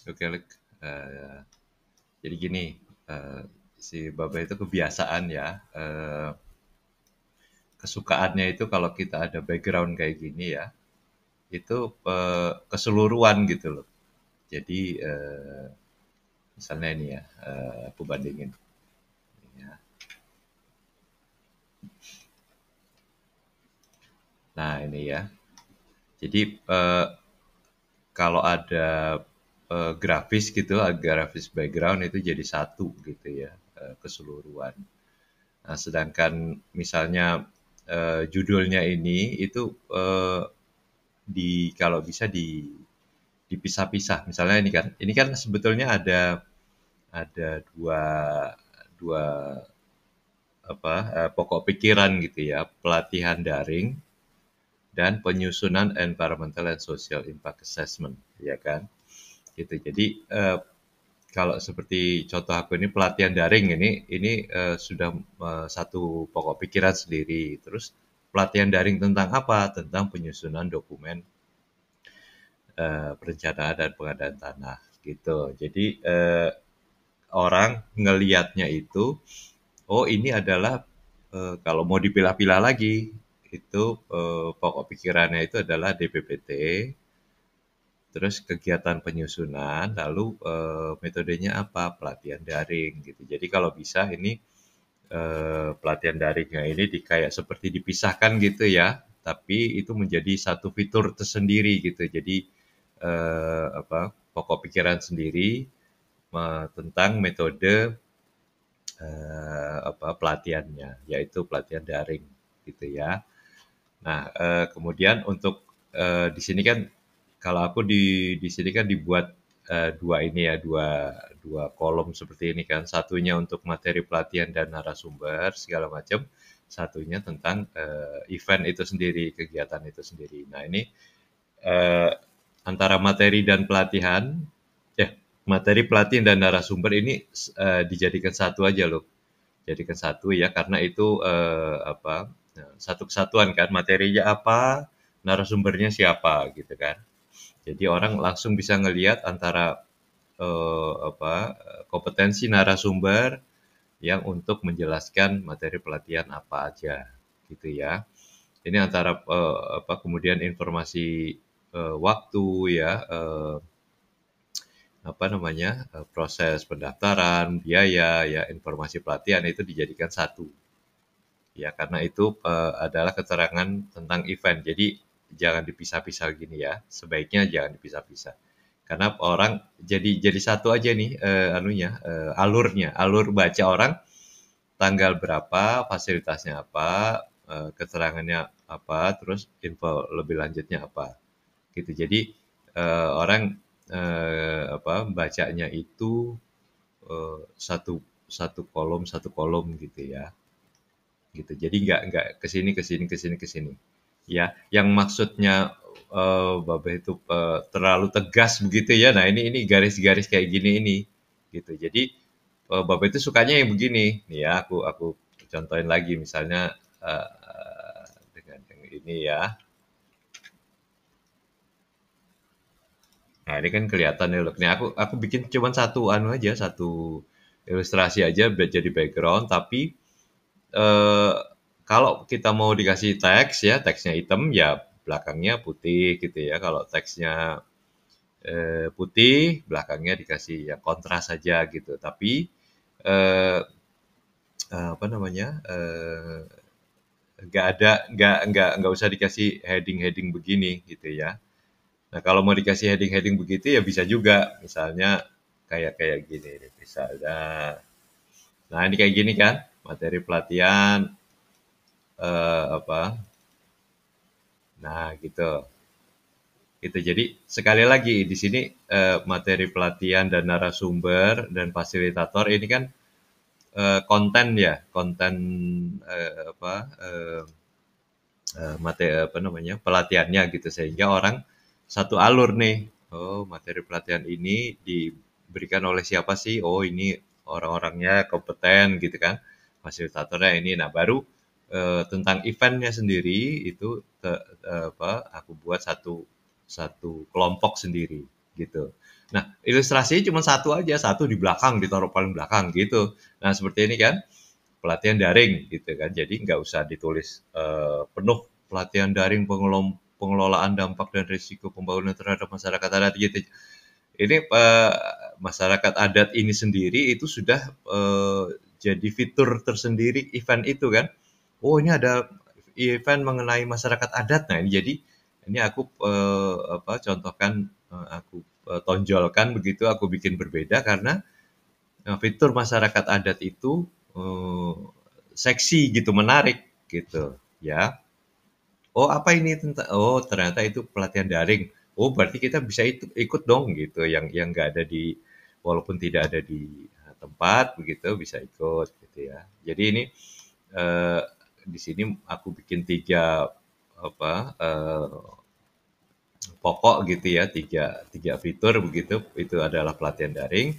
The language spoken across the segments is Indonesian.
Oke, Lek. Eh, jadi gini, eh, si Baba itu kebiasaan ya, kesukaannya itu kalau kita ada background kayak gini ya, itu keseluruhan gitu loh. Jadi misalnya ini ya, aku bandingin. Ya. Nah ini ya, jadi kalau ada grafis gitu, grafis background itu jadi satu gitu ya, keseluruhan. Nah, sedangkan misalnya judulnya ini itu di kalau bisa dipisah-pisah. Misalnya ini kan sebetulnya ada dua dua apa pokok pikiran gitu ya, pelatihan daring dan penyusunan environmental and social impact assessment, ya kan? Gitu. Jadi kalau seperti contoh aku ini pelatihan daring ini sudah satu pokok pikiran sendiri. Terus pelatihan daring tentang apa? Tentang penyusunan dokumen perencanaan dan pengadaan tanah gitu. Jadi orang ngelihatnya itu, oh ini adalah kalau mau dipilah-pilah lagi itu pokok pikirannya itu adalah DPPT, terus kegiatan penyusunan, lalu metodenya apa? Pelatihan daring gitu. Jadi kalau bisa ini pelatihan daringnya ini kayak seperti dipisahkan gitu ya, tapi itu menjadi satu fitur tersendiri gitu. Jadi apa pokok pikiran sendiri tentang metode apa pelatihannya, yaitu pelatihan daring gitu ya. Nah, kemudian untuk di sini kan kalau aku di sini kan dibuat dua ini ya, dua dua kolom seperti ini kan. Satunya untuk materi pelatihan dan narasumber segala macam, satunya tentang event itu sendiri, kegiatan itu sendiri. Nah, ini eh, antara materi dan pelatihan, ya materi pelatihan dan narasumber ini dijadikan satu aja loh, jadikan satu ya karena itu apa satu kesatuan kan materinya apa narasumbernya siapa gitu kan jadi orang langsung bisa ngelihat antara apa kompetensi narasumber yang untuk menjelaskan materi pelatihan apa aja gitu ya ini antara apa kemudian informasi waktu ya apa namanya proses pendaftaran biaya ya informasi pelatihan itu dijadikan satu ya karena itu adalah keterangan tentang event. Jadi jangan dipisah-pisah gini ya. Sebaiknya jangan dipisah-pisah. Karena orang jadi satu aja nih anunya alurnya, alur baca orang tanggal berapa, fasilitasnya apa, keterangannya apa, terus info lebih lanjutnya apa. Gitu. Jadi orang apa bacanya itu satu satu kolom gitu ya gitu. Jadi nggak ke sini ke sini ke sini ke sini. Ya, yang maksudnya Bapak itu terlalu tegas begitu ya. Nah, ini garis-garis kayak gini ini gitu. Jadi Bapak itu sukanya yang begini. Nih ya, aku contohin lagi misalnya dengan yang ini ya. Nah, ini kan kelihatan ya loh. Nih aku bikin cuma satu anu aja, satu ilustrasi aja biar jadi background tapi eh, kalau kita mau dikasih teks ya, teksnya hitam ya belakangnya putih gitu ya. Kalau teksnya putih, belakangnya dikasih yang kontras saja gitu. Tapi eh, apa namanya? Nggak usah dikasih heading-heading begini gitu ya. Nah, kalau mau dikasih heading-heading begitu ya bisa juga. Misalnya kayak kayak gini nih, misalnya. Nah, ini kayak gini kan, materi pelatihan apa? Nah, gitu. Gitu. Jadi sekali lagi di sini materi pelatihan dan narasumber dan fasilitator ini kan konten ya, konten apa materi apa namanya pelatihannya gitu sehingga orang satu alur nih. Oh, materi pelatihan ini diberikan oleh siapa sih? Oh, ini orang-orangnya kompeten gitu kan. Fasilitatornya ini. Nah, baru tentang eventnya sendiri itu apa aku buat satu satu kelompok sendiri gitu. Nah, ilustrasinya cuma satu aja, satu di belakang, ditaruh paling belakang gitu. Nah, seperti ini kan pelatihan daring gitu kan. Jadi nggak usah ditulis penuh pelatihan daring pengelolaan dampak dan risiko pembangunan terhadap masyarakat adat gitu. Ini masyarakat adat ini sendiri itu sudah jadi fitur tersendiri event itu kan. Oh, ini ada event mengenai masyarakat adat. Nah, ini jadi ini aku contohkan, aku tonjolkan begitu, aku bikin berbeda karena fitur masyarakat adat itu seksi gitu, menarik gitu ya. Oh, apa ini tentang, oh ternyata itu pelatihan daring. Oh, berarti kita bisa itu ikut dong gitu, yang nggak ada di, walaupun tidak ada di tempat begitu bisa ikut gitu ya. Jadi ini eh, di sini aku bikin tiga apa pokok gitu ya, tiga tiga fitur begitu. Itu adalah pelatihan daring,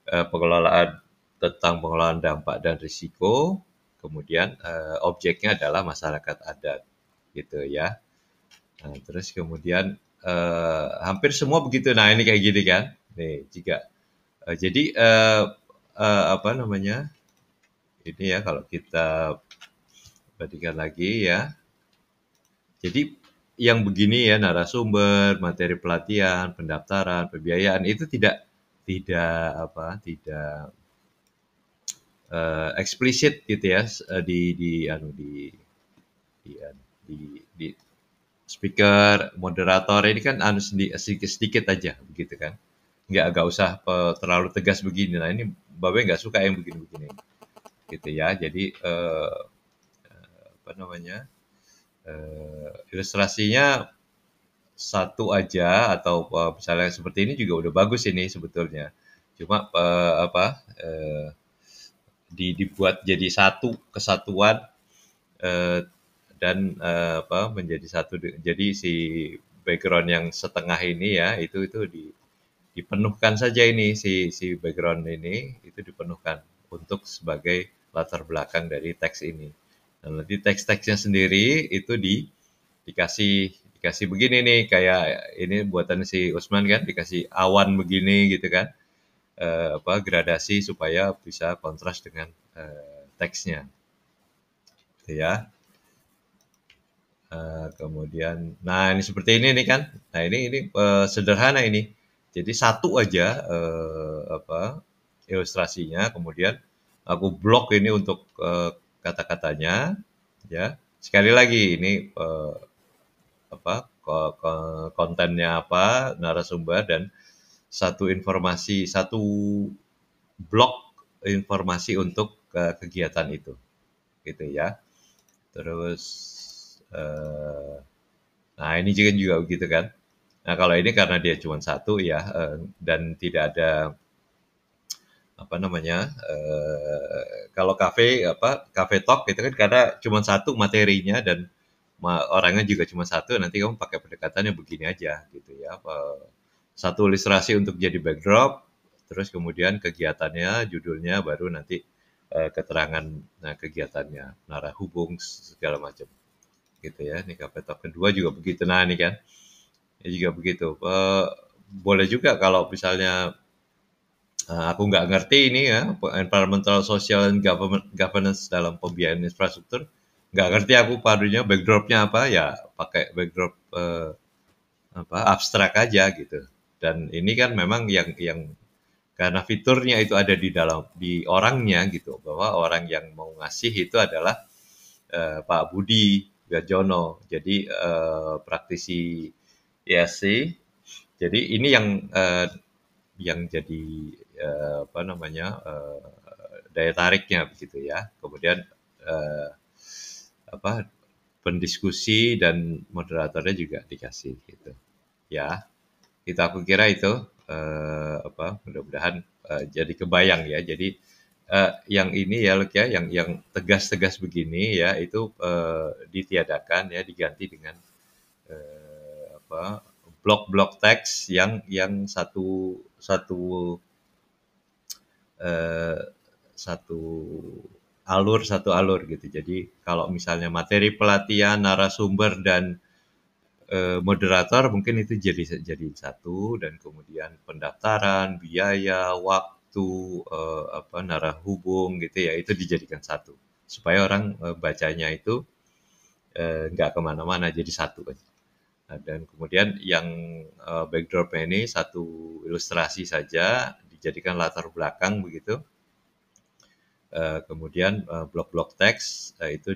pengelolaan tentang pengelolaan dampak dan risiko, kemudian objeknya adalah masyarakat adat gitu ya. Nah, terus kemudian hampir semua begitu. Nah, ini kayak gini kan. Nih, juga jadi apa namanya? Ini ya kalau kita bandingkan lagi ya. Jadi yang begini ya, narasumber, materi pelatihan, pendaftaran, pembiayaan itu tidak tidak eksplisit gitu ya, di, di speaker, moderator ini kan sedikit aja begitu kan. Nggak usah terlalu tegas begini. Nah, ini Babe nggak suka yang begini-begini gitu ya. Jadi apa namanya? Ilustrasinya satu aja atau misalnya seperti ini juga udah bagus ini sebetulnya. Cuma dibuat jadi satu kesatuan eh, dan menjadi satu. Jadi si background yang setengah ini ya itu dipenuhkan saja, ini si background ini itu dipenuhkan untuk sebagai latar belakang dari teks ini. Dan nanti teks-teksnya sendiri itu dikasih dikasih begini nih, kayak ini buatan si Usman kan, dikasih awan begini gitu kan, gradasi supaya bisa kontras dengan teksnya gitu ya. Kemudian, nah ini seperti ini nih kan. Nah ini sederhana ini. Jadi satu aja ilustrasinya, kemudian aku blok ini untuk kata-katanya, ya. Sekali lagi ini kontennya apa, narasumber dan satu informasi, satu blok informasi untuk kegiatan itu, gitu ya. Terus eh, nah, ini juga begitu kan. Nah, kalau ini karena dia cuma satu ya, dan tidak ada apa namanya, kalau kafe talk itu kan karena cuma satu materinya dan orangnya juga cuma satu, nanti kamu pakai pendekatannya begini aja gitu ya. Satu ilustrasi untuk jadi backdrop, terus kemudian kegiatannya, judulnya, baru nanti keterangan kegiatannya, narah hubung segala macam gitu ya. Ini kafe talk kedua juga begitu. Nah, ini kan ya juga begitu. Boleh juga kalau misalnya aku nggak ngerti ini ya, environmental, social, and governance dalam pembiayaan infrastruktur. Nggak ngerti aku padunya, backdropnya apa, ya pakai backdrop abstrak aja gitu. Dan ini kan memang yang karena fiturnya itu ada di dalam di orangnya gitu, bahwa orang yang mau ngasih itu adalah Pak Budi Gajono. Jadi praktisi ESC. Jadi ini yang jadi apa namanya daya tariknya begitu ya. Kemudian eh, apa pendiskusi dan moderatornya juga dikasih gitu ya. Kita aku kira itu mudah-mudahan jadi kebayang ya. Jadi yang ini ya Luk ya, yang tegas-tegas begini ya itu ditiadakan ya, diganti dengan blok-blok teks yang satu satu eh, satu satu alur gitu. Jadi kalau misalnya materi pelatihan, narasumber dan moderator mungkin itu jadi satu, dan kemudian pendaftaran, biaya, waktu, narahubung gitu ya, itu dijadikan satu. Supaya orang bacanya itu nggak kemana-mana, jadi satu aja. Nah, dan kemudian yang backdropnya ini satu ilustrasi saja, dijadikan latar belakang begitu. Kemudian blok-blok teks itu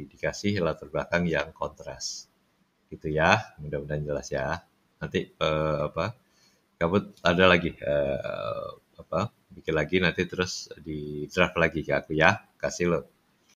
dikasih latar belakang yang kontras. Gitu ya, mudah-mudahan jelas ya. Nanti kamu ada lagi bikin lagi nanti terus di draft lagi ke aku ya, kasih lo